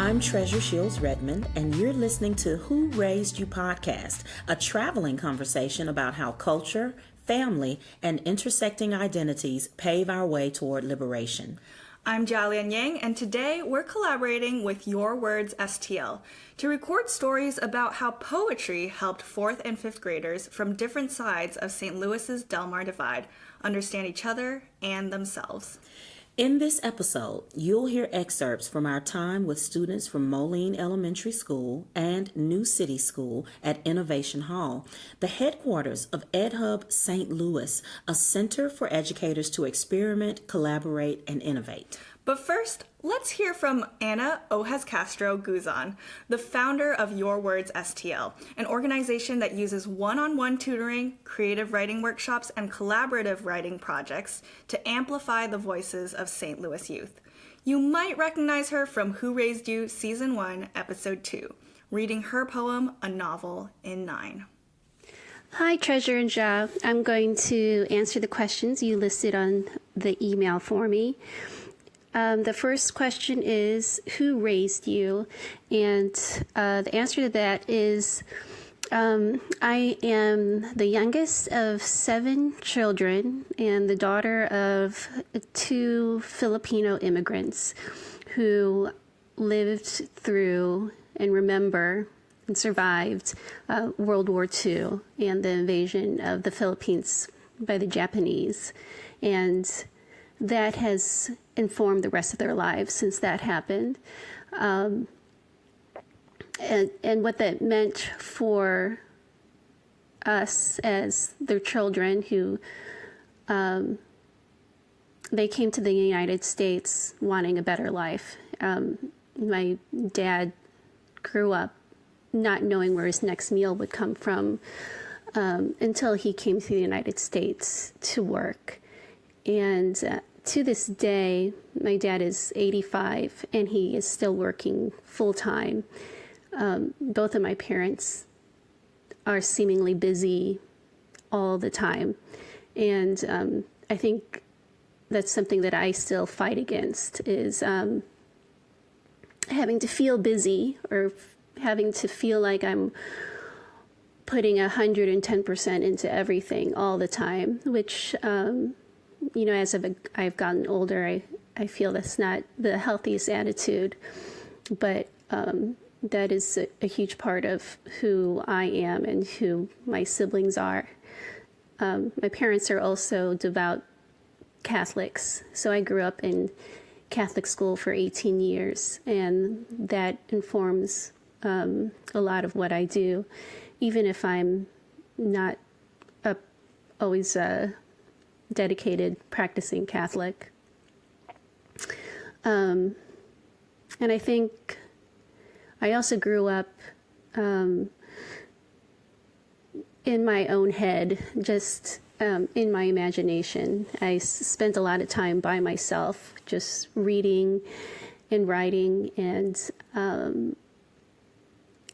I'm Treasure Shields Redmond, and you're listening to Who Raised You podcast, a traveling conversation about how culture, family, and intersecting identities pave our way toward liberation. I'm Jialian Yang, and today we're collaborating with Your Words STL to record stories about how poetry helped 4th and 5th graders from different sides of St. Louis's Delmar divide understand each other and themselves. In this episode, you'll hear excerpts from our time with students from Moline Elementary School and New City School at Innovation Hall, the headquarters of EdHub St. Louis, a center for educators to experiment, collaborate, and innovate. But first, let's hear from Ana Ojas Castro Guzan, the founder of Your Words STL, an organization that uses one-on-one tutoring, creative writing workshops, and collaborative writing projects to amplify the voices of St. Louis youth. You might recognize her from Who Raised You Season 1, Episode 2, reading her poem, A Novel in 9. Hi, Treasure and Ja. I'm going to answer the questions you listed on the email for me. The first question is, who raised you? And the answer to that is, I am the youngest of 7 children and the daughter of 2 Filipino immigrants who lived through and remember and survived World War II and the invasion of the Philippines by the Japanese. And that has informed the rest of their lives since that happened. And what that meant for us as their children who they came to the United States wanting a better life. My dad grew up not knowing where his next meal would come from until he came to the United States to work. And to this day, my dad is 85 and he is still working full time. Both of my parents are seemingly busy all the time. And I think that's something that I still fight against is having to feel busy or having to feel like I'm putting 110% into everything all the time, which as I've gotten older, I feel that's not the healthiest attitude, but that is a huge part of who I am and who my siblings are. My parents are also devout Catholics, so I grew up in Catholic school for 18 years, and that informs a lot of what I do, even if I'm not always dedicated practicing Catholic. And I think I also grew up in my own head, just in my imagination. I spent a lot of time by myself, just reading and writing and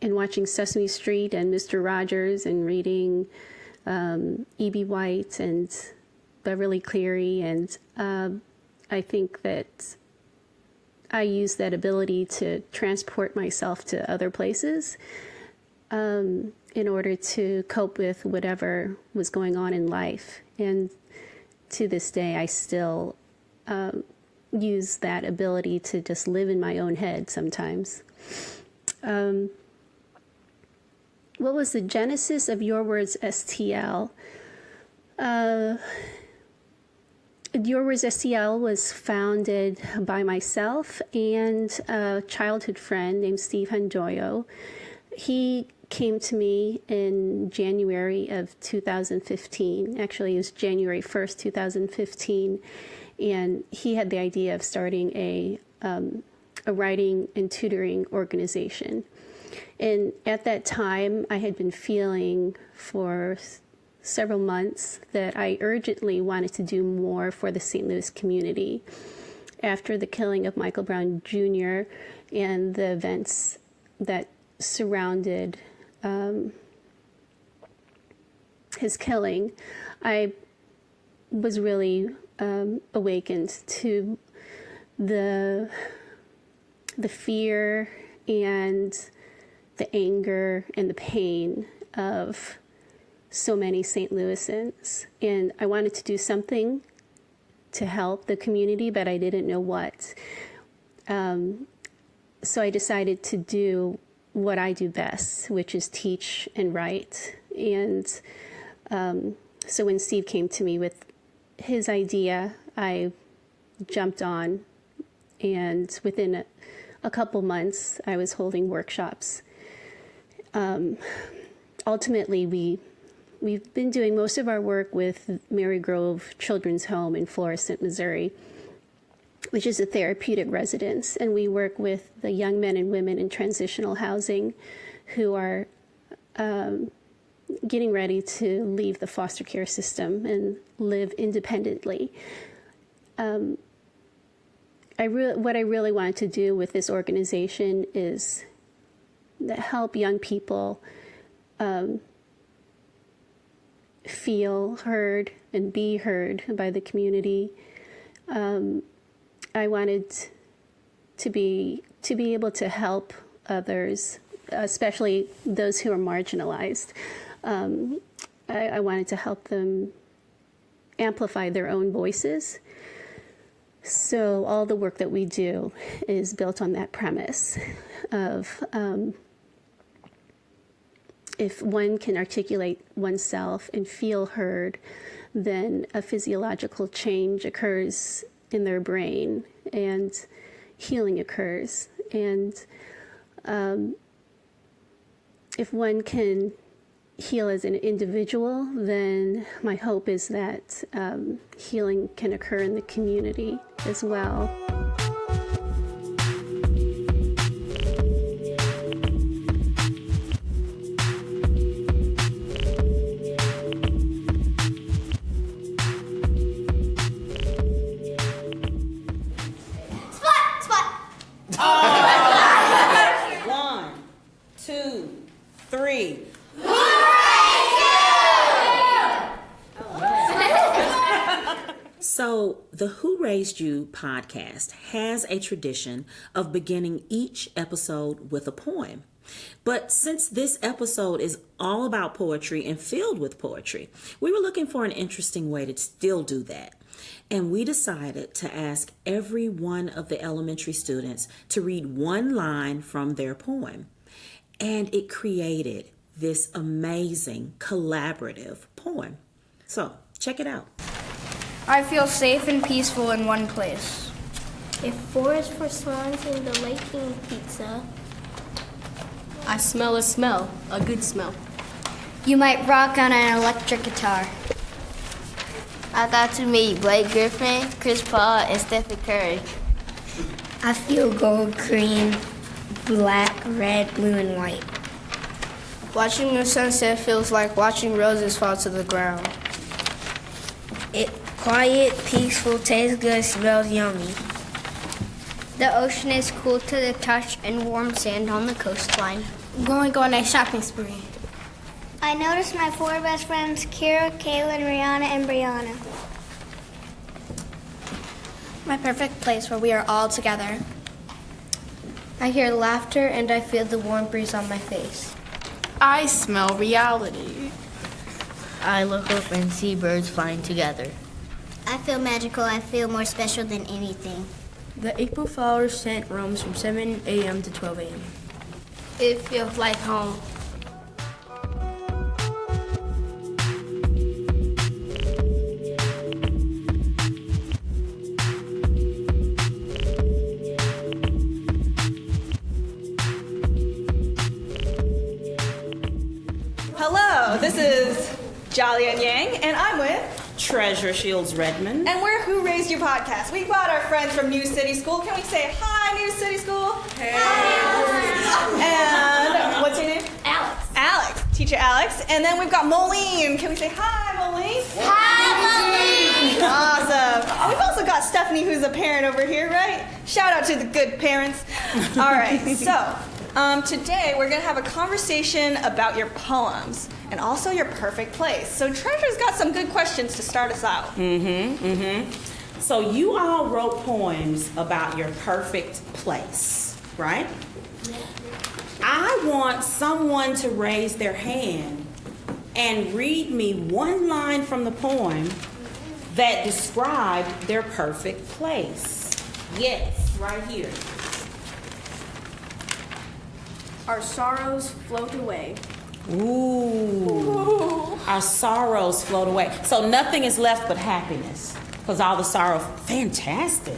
watching Sesame Street and Mr. Rogers and reading E.B. White and Beverly Cleary, and I think that I use that ability to transport myself to other places in order to cope with whatever was going on in life. And to this day, I still use that ability to just live in my own head sometimes. What was the genesis of Your Words STL? Your Words STL was founded by myself and a childhood friend named Steve Handoyo. He came to me in January of 2015. Actually, it was January 1st, 2015. And he had the idea of starting a writing and tutoring organization. And at that time, I had been feeling for several months that I urgently wanted to do more for the St. Louis community. After the killing of Michael Brown Jr. and the events that surrounded his killing, I was really awakened to the the fear and the anger and the pain of so many St. Louisans. And I wanted to do something to help the community, but I didn't know what. So I decided to do what I do best, which is teach and write. And so when Steve came to me with his idea, I jumped on, and within a couple months, I was holding workshops. Ultimately, we've been doing most of our work with Mary Grove Children's Home in Florissant, Missouri, which is a therapeutic residence, and we work with the young men and women in transitional housing who are getting ready to leave the foster care system and live independently. What I really wanted to do with this organization is help young people feel heard and be heard by the community. I wanted to be able to help others, especially those who are marginalized. I wanted to help them amplify their own voices. So all the work that we do is built on that premise of if one can articulate oneself and feel heard, then a physiological change occurs in their brain and healing occurs. And if one can heal as an individual, then my hope is that healing can occur in the community as well. One, two, three. So, the Who Raised You podcast has a tradition of beginning each episode with a poem. But since this episode is all about poetry and filled with poetry, we were looking for an interesting way to still do that. And we decided to ask every one of the elementary students to read one line from their poem. And it created this amazing collaborative poem. So, check it out. I feel safe and peaceful in one place. A forest for swans and the lake eating pizza. I smell a smell, a good smell. You might rock on an electric guitar. I got to meet Blake Griffin, Chris Paul, and Stephen Curry. I feel gold, green, black, red, blue, and white. Watching the sunset feels like watching roses fall to the ground. It's quiet, peaceful, tastes good, smells yummy. The ocean is cool to the touch and warm sand on the coastline. I'm going on a shopping spree. I noticed my four best friends, Kira, Kaylin, Rihanna, and Brianna. My perfect place where we are all together. I hear laughter and I feel the warm breeze on my face. I smell reality. I look up and see birds flying together. I feel magical. I feel more special than anything. The April flower scent roams from 7 a.m. to 12 a.m. It feels like home. Hello, this is Jolly and Yang, and I'm with Treasure Shields Redmond. And we're Who Raised You podcast. We brought our friends from New City School. Can we say hi, New City School? Hey. And what's your name? Alex. Alex, teacher Alex. And then we've got Moline. Can we say hi, Moline? Hi, Moline. Awesome. We've also got Stephanie, who's a parent over here, right? Shout out to the good parents. All right, so today we're going to have a conversation about your poems and also your perfect place. So Treasure's got some good questions to start us out. So you all wrote poems about your perfect place. right? I want someone to raise their hand and read me one line from the poem that described their perfect place. Yes, right here. Our sorrows float away. Ooh. Our sorrows float away. So nothing is left but happiness because all the sorrow. Fantastic.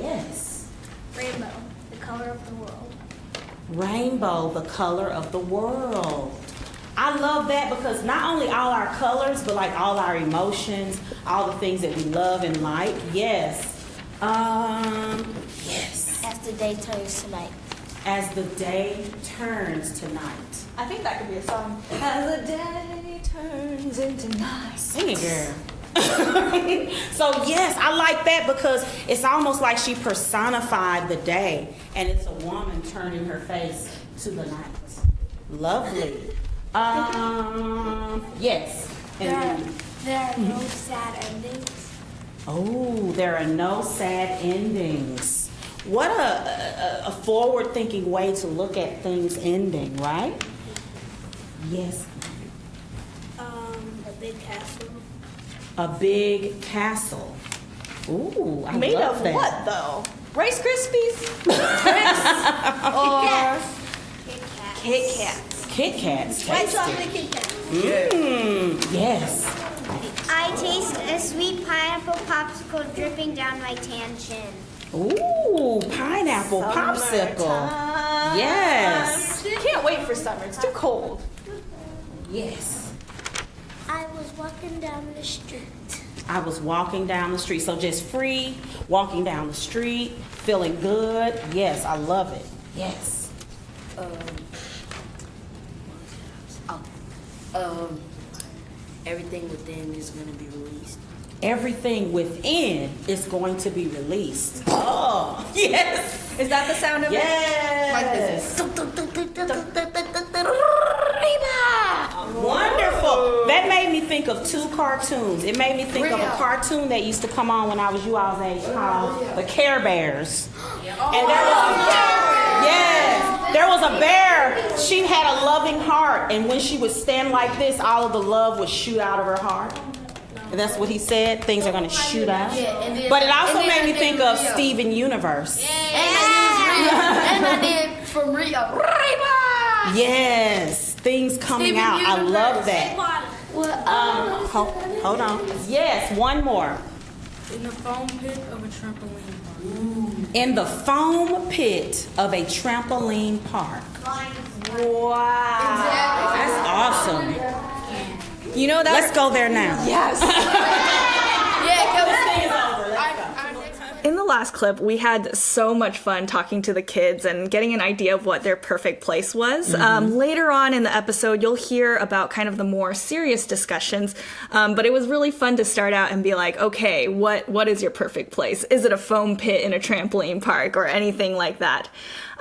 Yes. Rainbow, the color of the world. Rainbow, the color of the world. I love that because not only all our colors, but like all our emotions, all the things that we love and like. Yes. Yes. As the day turns tonight. As the day turns tonight. I think that could be a song. As the day turns into night. Sing it, girl. So yes, I like that because it's almost like she personified the day, and it's a woman turning her face to the night. Lovely. Yes. And there are no sad endings. Oh, there are no sad endings. What a forward-thinking way to look at things ending, right? Yes. A big castle. A big castle. Ooh, I Made love of that. what though? Rice Krispies? Kit Kats. Kit Kats. White Tasty. chocolate Kit Kat. Yes. I taste a sweet pineapple popsicle dripping down my tan chin. Ooh, pineapple popsicle. Yes. Can't wait for summer. It's too cold. Yes. I was walking down the street. I was walking down the street. So just free, walking down the street, feeling good. Yes, I love it. Yes. Everything within is going to be released. Everything within is going to be released. Oh, yes. Is that the sound of Yes. it? Wonderful. That made me think of two cartoons. It made me think of a cartoon that used to come on when I was you all's age called The Care Bears. And there was a bear. She had a loving heart, and when she would stand like this, all of the love would shoot out of her heart. And that's what he said. Things are going to shoot out. But it also made me think of Steven Universe. And I did from Rio. Yes, things coming out. I love that. Hold on. Yes, one more. In the foam pit of a trampoline park. In the foam pit of a trampoline park. Wow. That's awesome. You know that? Let's go there now. Yes. In the last clip, we had so much fun talking to the kids and getting an idea of what their perfect place was. Later on in the episode, you'll hear about kind of the more serious discussions, but it was really fun to start out and be like, okay, what is your perfect place? Is it a foam pit in a trampoline park or anything like that?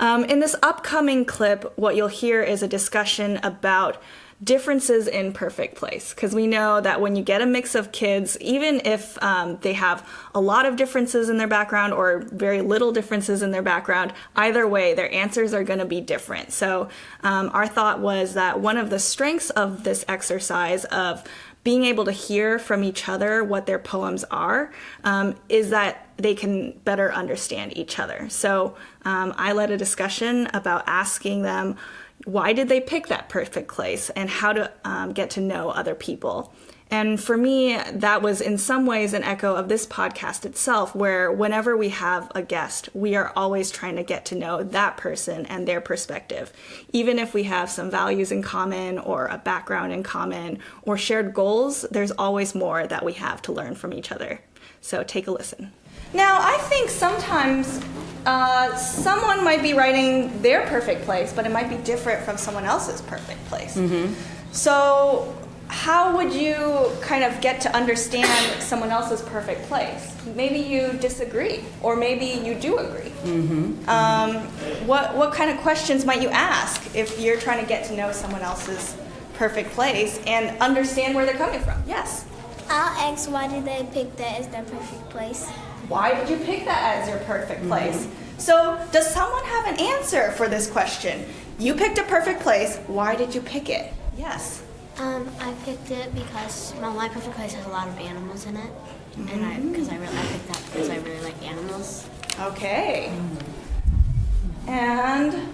In this upcoming clip, what you'll hear is a discussion about differences in perfect place, because we know that when you get a mix of kids, even if they have a lot of differences in their background or very little differences in their background, either way their answers are going to be different. So our thought was that one of the strengths of this exercise of being able to hear from each other what their poems are is that they can better understand each other. So I led a discussion about asking them, why did they pick that perfect place and how to get to know other people? And for me, that was in some ways an echo of this podcast itself, where whenever we have a guest, we are always trying to get to know that person and their perspective. Even if we have some values in common or a background in common or shared goals, there's always more that we have to learn from each other. So take a listen. Now, I think sometimes someone might be writing their perfect place, but it might be different from someone else's perfect place. So how would you kind of get to understand someone else's perfect place? Maybe you disagree, or maybe you do agree. What kind of questions might you ask if you're trying to get to know someone else's perfect place and understand where they're coming from? Yes? I'll ask, why did they pick that as their perfect place? Why did you pick that as your perfect place? So does someone have an answer for this question? You picked a perfect place. Why did you pick it? Yes. I picked it because my perfect place has a lot of animals in it, and I picked that because I really like animals. Okay. And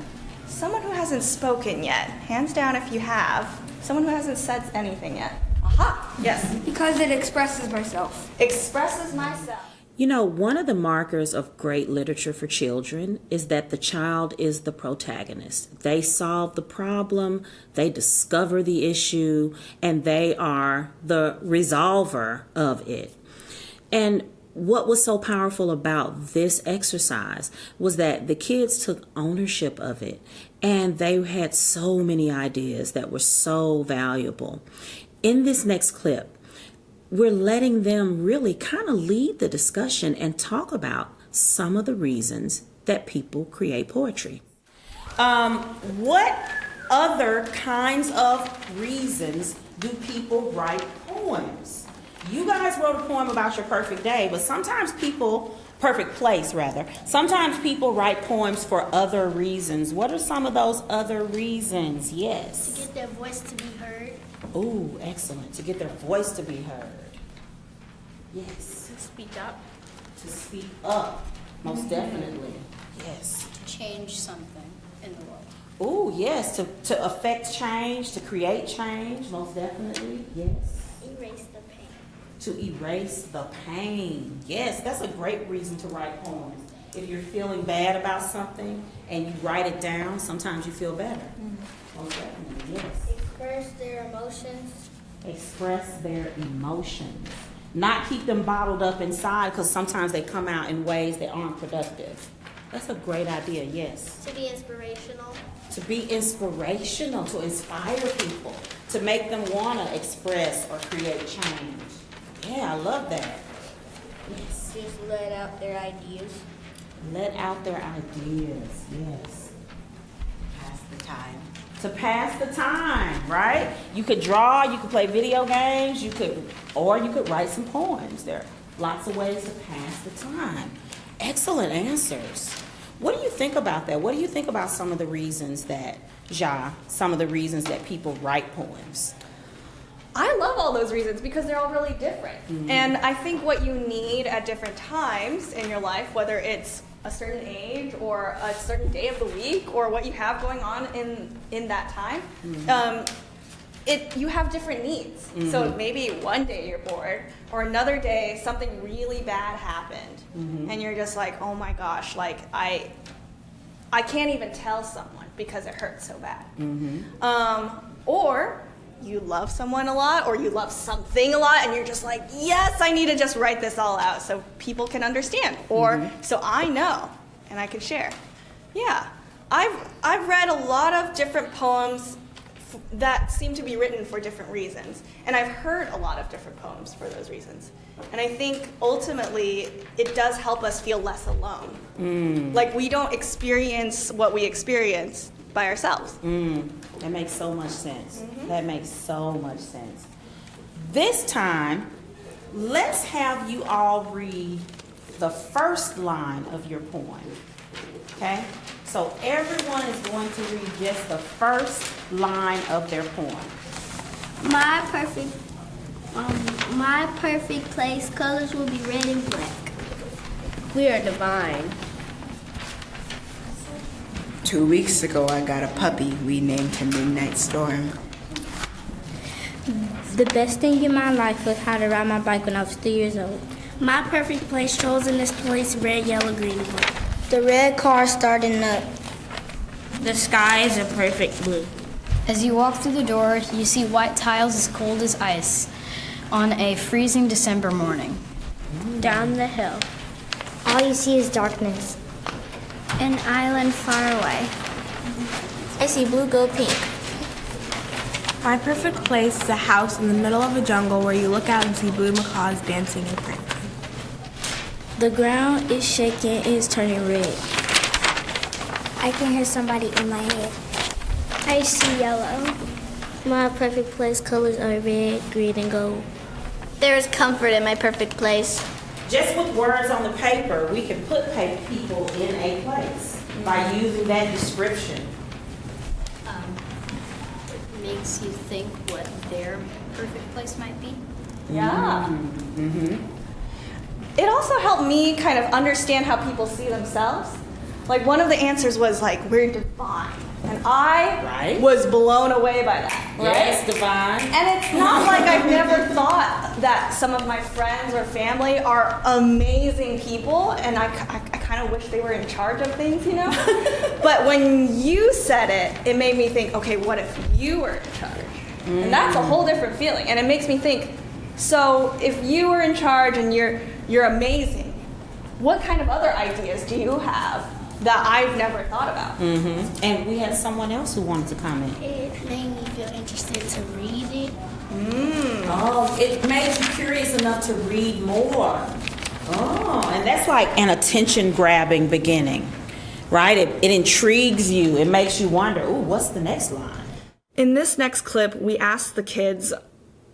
someone who hasn't spoken yet, hands down if you have. Someone who hasn't said anything yet. Aha, yes. Because it expresses myself. Expresses myself. You know, one of the markers of great literature for children is that the child is the protagonist. They solve the problem, they discover the issue, and they are the resolver of it. And what was so powerful about this exercise was that the kids took ownership of it, and they had so many ideas that were so valuable. In this next clip, we're letting them really kind of lead the discussion and talk about some of the reasons that people create poetry. What other kinds of reasons do people write poems? You guys wrote a poem about your perfect day, but sometimes perfect place rather. Sometimes people write poems for other reasons. What are some of those other reasons? Yes. To get their voice to be heard. Oh, excellent. To get their voice to be heard. Yes. To speak up. To speak up. Most definitely. Yes. To change something in the world. Oh, yes. To affect change, to create change. Most definitely. Yes. Erase the pain. To erase the pain. Yes, that's a great reason to write poems. If you're feeling bad about something and you write it down, sometimes you feel better. Most definitely, yes. Express their emotions. Express their emotions. Not keep them bottled up inside, because sometimes they come out in ways that aren't productive. That's a great idea, yes. To be inspirational. To be inspirational, to inspire people, to make them want to express or create change. Yeah, I love that. Yes. Just let out their ideas. Let out their ideas, yes. Pass the time. To pass the time, right? You could draw, you could play video games, or you could write some poems. There are lots of ways to pass the time. Excellent answers. What do you think about that? What do you think about some of the reasons that people write poems? I love all those reasons because they're all really different. And I think what you need at different times in your life, whether it's a certain age or a certain day of the week or what you have going on in that time, you have different needs. So maybe one day you're bored, or another day something really bad happened, and you're just like, oh my gosh, like I can't even tell someone because it hurts so bad. Or you love someone a lot, or you love something a lot, and you're just like, yes, I need to just write this all out so people can understand, or so I know and I can share. Yeah, I've read a lot of different poems that seem to be written for different reasons, and I've heard a lot of different poems for those reasons. And I think ultimately it does help us feel less alone. Like we don't experience what we experience by ourselves. That makes so much sense. That makes so much sense. This time, let's have you all read the first line of your poem. Okay? So everyone is going to read just the first line of their poem. My perfect place, colors will be red and black. We are divine. 2 weeks ago, I got a puppy. We named him Midnight Storm. The best thing in my life was how to ride my bike when I was 3 years old. My perfect place, trolls in this place, red, yellow, green, blue. The red car starting up. The sky is a perfect blue. As you walk through the door, you see white tiles as cold as ice on a freezing December morning. Down the hill. All you see is darkness. An island far away. I see blue go pink. My perfect place is a house in the middle of a jungle where you look out and see blue macaws dancing and prancing. The ground is shaking and is turning red. I can hear somebody in my head. I see yellow. My perfect place colors are red, green, and gold. There is comfort in my perfect place. just with words on the paper, we can put people in a place by using that description. It makes you think what their perfect place might be. Yeah. Mm-hmm. It also helped me kind of understand how people see themselves. Like one of the answers was like, we're divine. And I was blown away by that. Right? Yes, divine. And it's not like I've never thought that some of my friends or family are amazing people, and I kind of wish they were in charge of things, you know? But when you said it, it made me think, okay, what if you were in charge? And that's a whole different feeling. And it makes me think, so if you were in charge and you're amazing, what kind of other ideas do you have that I've never thought about? Mm-hmm. And we had someone else who wanted to comment. It made me feel interested to read it. Oh, it made you curious enough to read more. Oh, and that's like an attention-grabbing beginning, right? It intrigues you. It makes you wonder, ooh, what's the next line? In this next clip, we asked the kids,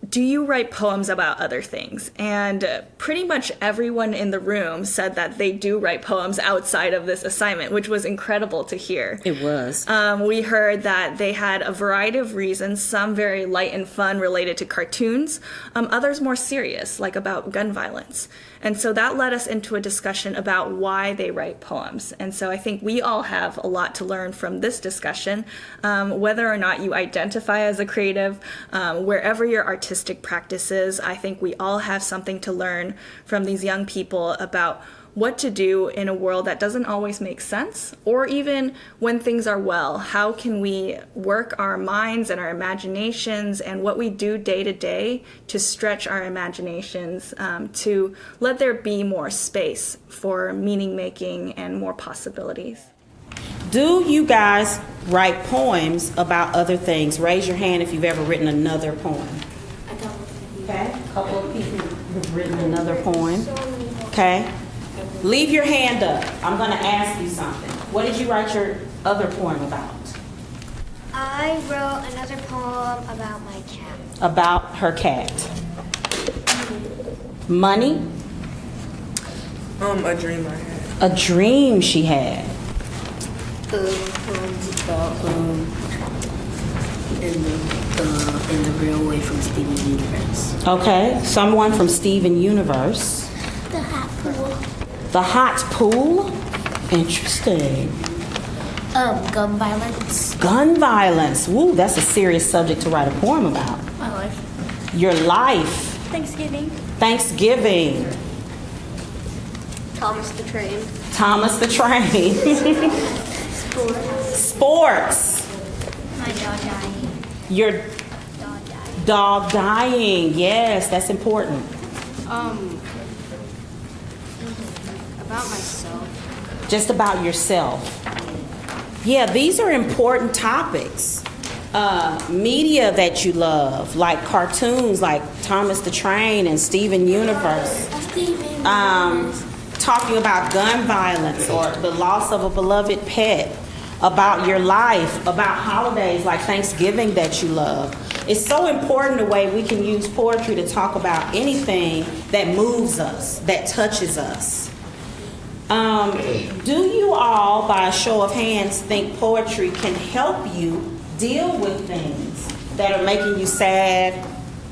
do you write poems about other things? And pretty much everyone in the room said that they do write poems outside of this assignment, which was incredible to hear. It was. We heard that they had a variety of reasons, some very light and fun related to cartoons, others more serious, like about gun violence. And so that led us into a discussion about why they write poems. And so I think we all have a lot to learn from this discussion, whether or not you identify as a creative, wherever your artistic practice is. I think we all have something to learn from these young people about what to do in a world that doesn't always make sense, or even when things are well. How can we work our minds and our imaginations and what we do day to day to stretch our imaginations, to let there be more space for meaning making and more possibilities. Do you guys write poems about other things? Raise your hand if you've ever written another poem. Okay, a couple of people have written another poem. Okay. Leave your hand up. I'm going to ask you something. What did you write your other poem about? I wrote another poem about my cat. About her cat. Money? A dream I had. A dream she had. Poems about in the real way from Steven Universe. Okay, someone from Steven Universe. The hot pool. The hot pool? Interesting. Gun violence. Gun violence. Woo, that's a serious subject to write a poem about. My life. Your life. Thanksgiving. Thanksgiving. Thomas the Train. Thomas the Train. Sports. Sports. My dog dying. Your dog dying. Yes, that's important. About myself. Just about yourself. Yeah, these are important topics. Media that you love, like cartoons like Thomas the Train and Steven Universe. Talking about gun violence or the loss of a beloved pet, about your life, about holidays like Thanksgiving that you love. It's so important the way we can use poetry to talk about anything that moves us, that touches us. Do you all, by a show of hands, think poetry can help you deal with things that are making you sad?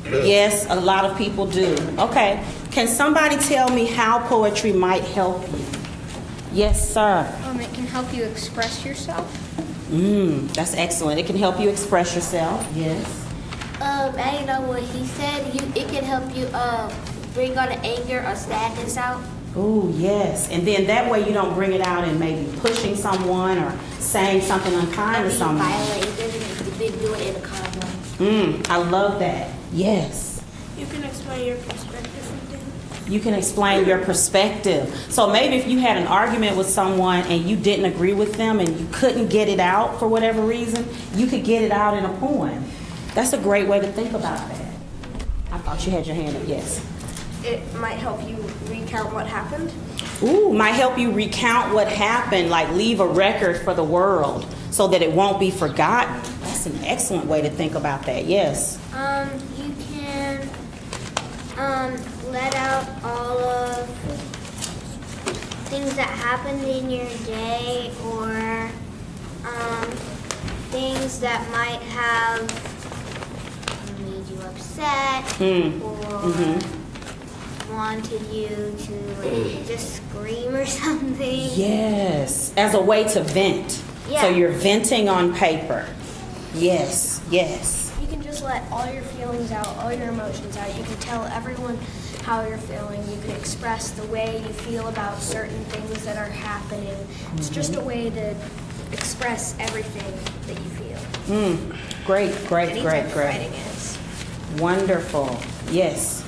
Yes, a lot of people do. Okay, can somebody tell me how poetry might help you? Yes, sir. It can help you express yourself. That's excellent. It can help you express yourself. Yes. I know what he said. It can help you bring all the anger or sadness out. Oh, yes. And then that way you don't bring it out in maybe pushing someone or saying something unkind to someone. You've been doing it in a calm way. I love that. Yes. You can explain your perspective from things. You can explain your perspective. So maybe if you had an argument with someone and you didn't agree with them and you couldn't get it out for whatever reason, you could get it out in a poem. That's a great way to think about that. I thought you had your hand up. Yes. It might help you recount what happened. Ooh, might help you recount what happened, like leave a record for the world so that it won't be forgotten. That's an excellent way to think about that. Yes. You can let out all of things that happened in your day, or things that might have made you upset, or wanted you to just scream or something. Yes, as a way to vent. Yeah. So you're venting on paper. Yes, yes. You can just let all your feelings out, all your emotions out. You can tell everyone how you're feeling. You can express the way you feel about certain things that are happening. It's just a way to express everything that you feel. Great. Writing is. Wonderful. Yes.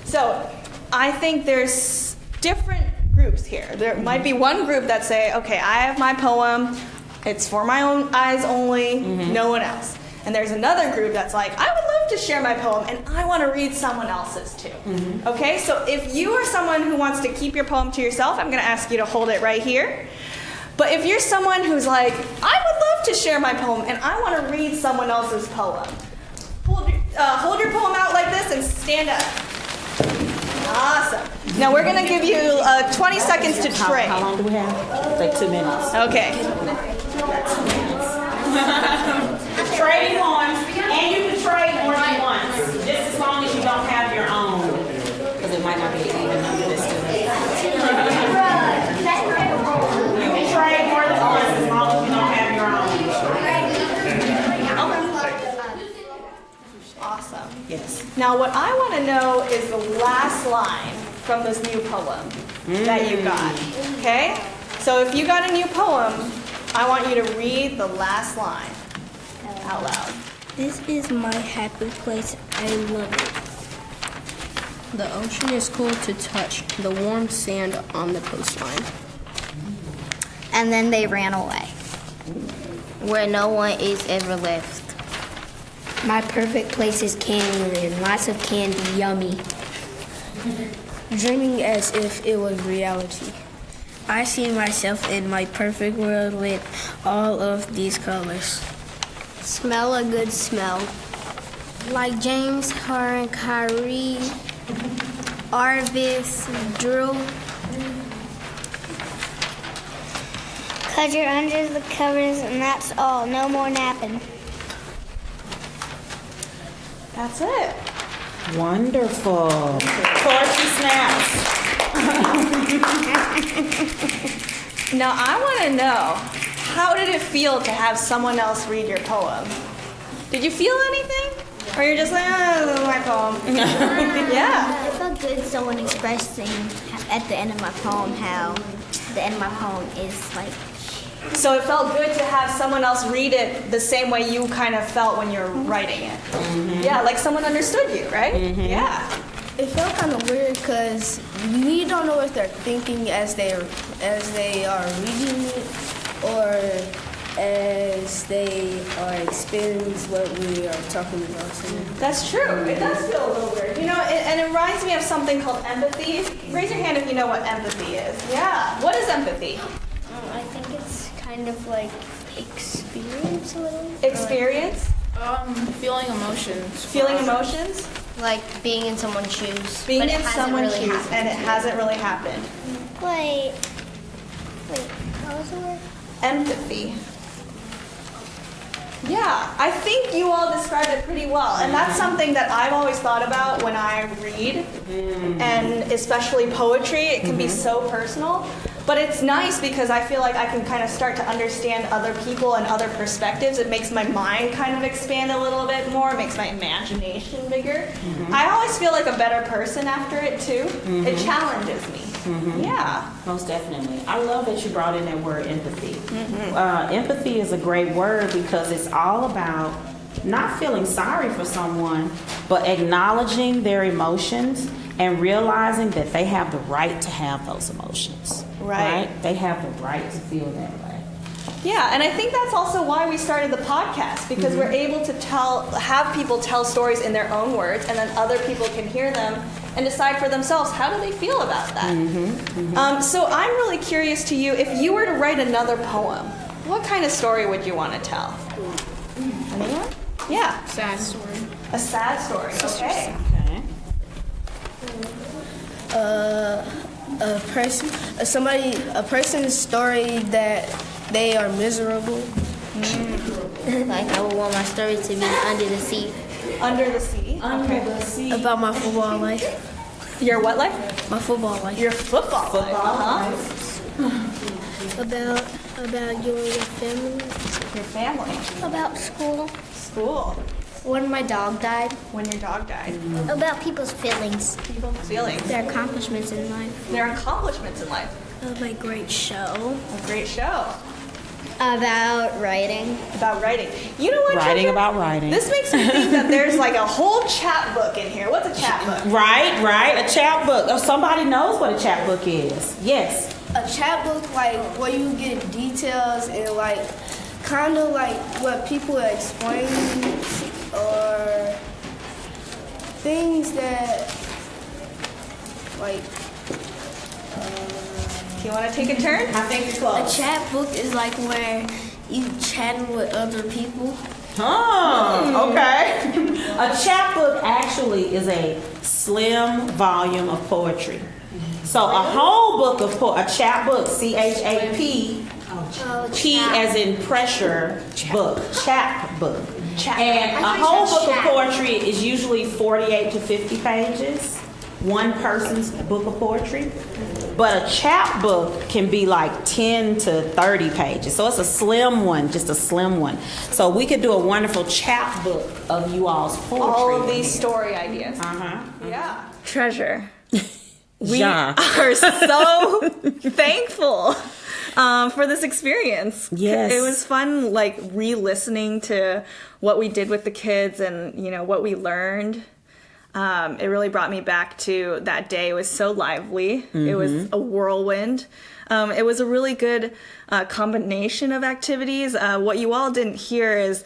So I think there's different groups here. There might be one group that say, okay, I have my poem, it's for my own eyes only, no one else. And there's another group that's like, I would love to share my poem and I want to read someone else's too. Okay, so if you are someone who wants to keep your poem to yourself, I'm going to ask you to hold it right here. But if you're someone who's like, I would love to share my poem and I want to read someone else's poem, hold your poem out like this and stand up. Awesome. Now we're going to give you 20 seconds to trade. How long do we have? Like 2 minutes. Okay. Trade poems, and you can trade more than once, just as long as you don't have your own, because it might not be an even number this time. You can trade more than once as long as you don't have your own. Awesome. Yes. Now what I want to know is the last line from this new poem that you got. Okay? So if you got a new poem, I want you to read the last line out loud. This is my happy place. I love it. The ocean is cool to touch, the warm sand on the coastline. And then they ran away, where no one is ever left. My perfect place is Candyland. Lots of candy, yummy. Dreaming as if it was reality. I see myself in my perfect world with all of these colors. Smell a good smell. Like James, her, and Kyrie, Arvis, Drew. Cause you're under the covers and that's all. No more napping. That's it. Wonderful. Poetry snaps. Now I want to know, how did it feel to have someone else read your poem? Did you feel anything? Or you're just like, oh, this is my poem? Yeah. It felt good someone expressing at the end of my poem how the end of my poem is like. So it felt good to have someone else read it the same way you kind of felt when you're writing it. Yeah, like someone understood you, right? Yeah. It felt kind of weird because you don't know what they're thinking as they are reading it, or as they are experiencing what we are talking about. That's true. It does feel a little weird. You know, and it reminds me of something called empathy. Raise your hand if you know what empathy is. Yeah. What is empathy? I think it's kind of like experience a little. Experience? Feeling emotions. Feeling emotions? Like being in someone's shoes. Being but in someone's shoes and it hasn't really happened. Wait, what was the word? Empathy. Yeah, I think you all described it pretty well. And that's something that I've always thought about when I read, and especially poetry. It can be so personal. But it's nice because I feel like I can kind of start to understand other people and other perspectives. It makes my mind kind of expand a little bit more. It makes my imagination bigger. I always feel like a better person after it too. It challenges me. Yeah. Most definitely. I love that you brought in that word empathy. Empathy is a great word because it's all about not feeling sorry for someone, but acknowledging their emotions and realizing that they have the right to have those emotions. Right? They have the right to feel that way. Yeah, and I think that's also why we started the podcast, because we're able to have people tell stories in their own words, and then other people can hear them and decide for themselves, how do they feel about that? So I'm really curious to you, if you were to write another poem, what kind of story would you want to tell? Anyone? Yeah. Sad story. A sad story, okay. a person's story that they are miserable. Like I would want my story to be under the sea. Under the sea? Under the sea. About my football life. Your what life? My football life. Your football life. About your family. Your family. About school. School. When my dog died. When your dog died. About people's feelings. People's feelings. Their accomplishments in life. Their accomplishments in life. My great show. A great show. About writing. About writing. You know what? Writing Treasure? about writing. This makes me think that there's like a whole chapbook in here. What's a chapbook? Right. A chapbook. Oh, somebody knows what a chapbook is. Yes. A chapbook, like where you get details and like kind of like what people are explaining or things that like. You want to take a turn? I think it's close. A chat book is like where you chatting with other people. Oh, okay. A chapbook actually is a slim volume of poetry. So a whole book of a chapbook, C-H-A-P, P as in pressure, book, chapbook. And a whole book of poetry is usually 48 to 50 pages. One person's book of poetry. But a chapbook can be like 10 to 30 pages. So it's a slim one, just a slim one. So we could do a wonderful chapbook of you all's poetry. All of these story ideas. Yeah. Treasure. We are so thankful for this experience. Yes. It was fun, like, re-listening to what we did with the kids and, you know, what we learned. It really brought me back to that day. It was so lively. It was a whirlwind. It was a really good combination of activities. What you all didn't hear is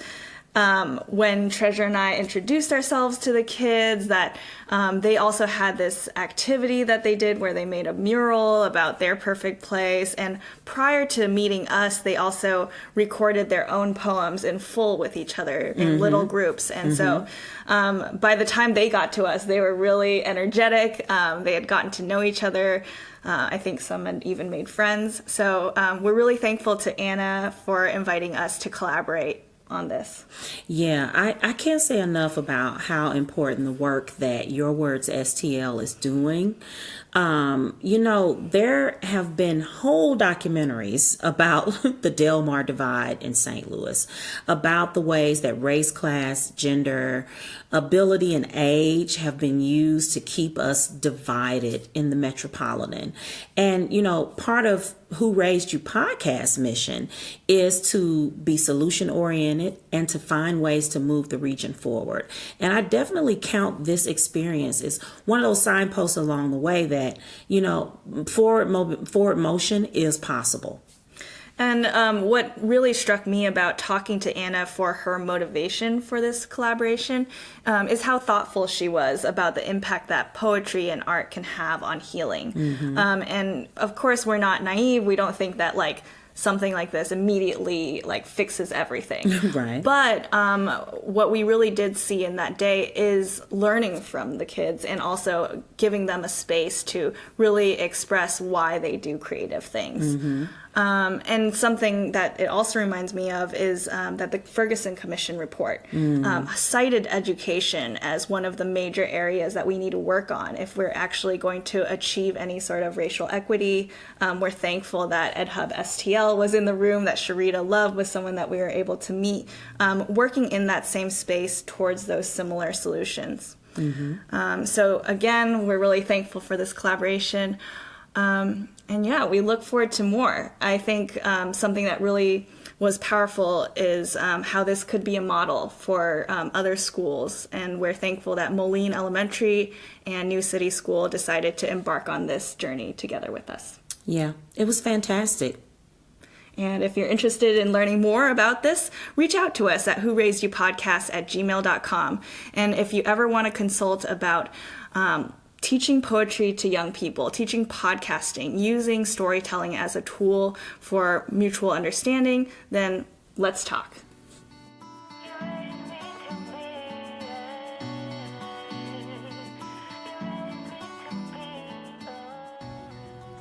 when Treasure and I introduced ourselves to the kids, that they also had this activity that they did where they made a mural about their perfect place. And prior to meeting us, they also recorded their own poems in full with each other in little groups. And so by the time they got to us, they were really energetic. They had gotten to know each other. I think some had even made friends. So we're really thankful to Anna for inviting us to collaborate on this. Yeah, I can't say enough about how important the work that Your Words STL is doing. You know, there have been whole documentaries about the Delmar divide in St. Louis, about the ways that race, class, gender, ability, and age have been used to keep us divided in the metropolitan. And, you know, part of Who Raised You podcast mission is to be solution oriented and to find ways to move the region forward. And I definitely count this experience as one of those signposts along the way that, you know, forward motion is possible. And what really struck me about talking to Anna for her motivation for this collaboration is how thoughtful she was about the impact that poetry and art can have on healing. And of course, we're not naive. We don't think that like something like this immediately like fixes everything. Right. But what we really did see in that day is learning from the kids and also giving them a space to really express why they do creative things. And something that it also reminds me of is that the Ferguson Commission report cited education as one of the major areas that we need to work on if we're actually going to achieve any sort of racial equity. We're thankful that EdHub STL was in the room, that Sharita Love was someone that we were able to meet, working in that same space towards those similar solutions. So again, we're really thankful for this collaboration. And yeah, we look forward to more. I think something that really was powerful is how this could be a model for other schools. And we're thankful that Moline Elementary and New City School decided to embark on this journey together with us. Yeah, it was fantastic. And if you're interested in learning more about this, reach out to us at whoraisedyouPodcast@gmail.com. And if you ever want to consult about teaching poetry to young people, teaching podcasting, using storytelling as a tool for mutual understanding, then let's talk.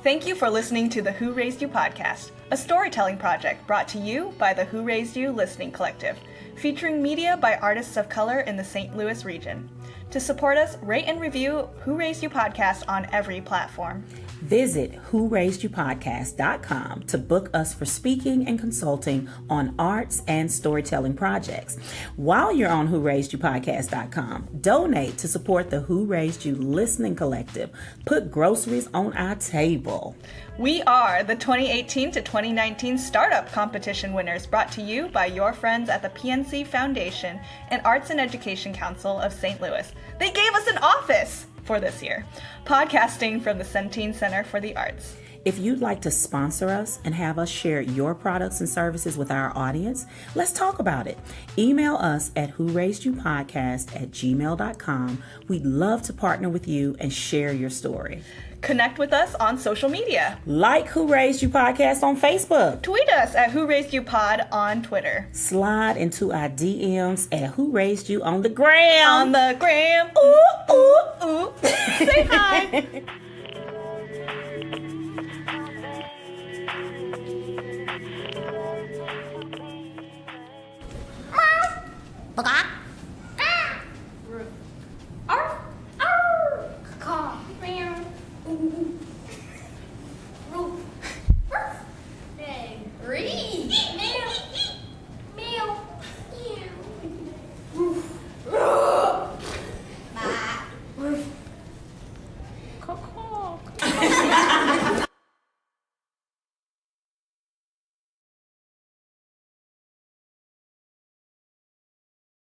Thank you for listening to the Who Raised You podcast, a storytelling project brought to you by the Who Raised You Listening Collective, featuring media by artists of color in the St. Louis region. To support us, rate and review Who Raised You podcast on every platform. Visit whoraised.podcast.com to book us for speaking and consulting on arts and storytelling projects. While you're on whoraised.podcast.com, donate to support the Who Raised You Listening Collective. Put groceries on our table. We are the 2018 to 2019 Startup Competition winners, brought to you by your friends at the PNC Foundation and Arts and Education Council of St. Louis. They gave us an office for this year, podcasting from the Centene Center for the Arts. If you'd like to sponsor us and have us share your products and services with our audience, let's talk about it. Email us at whoraised.youpodcast@gmail.com. We'd love to partner with you and share your story. Connect with us on social media. Like Who Raised You Podcast on Facebook. Tweet us at Who Raised You Pod on Twitter. Slide into our DMs at Who Raised You on the gram. On the gram. Ooh, ooh, ooh. Say hi.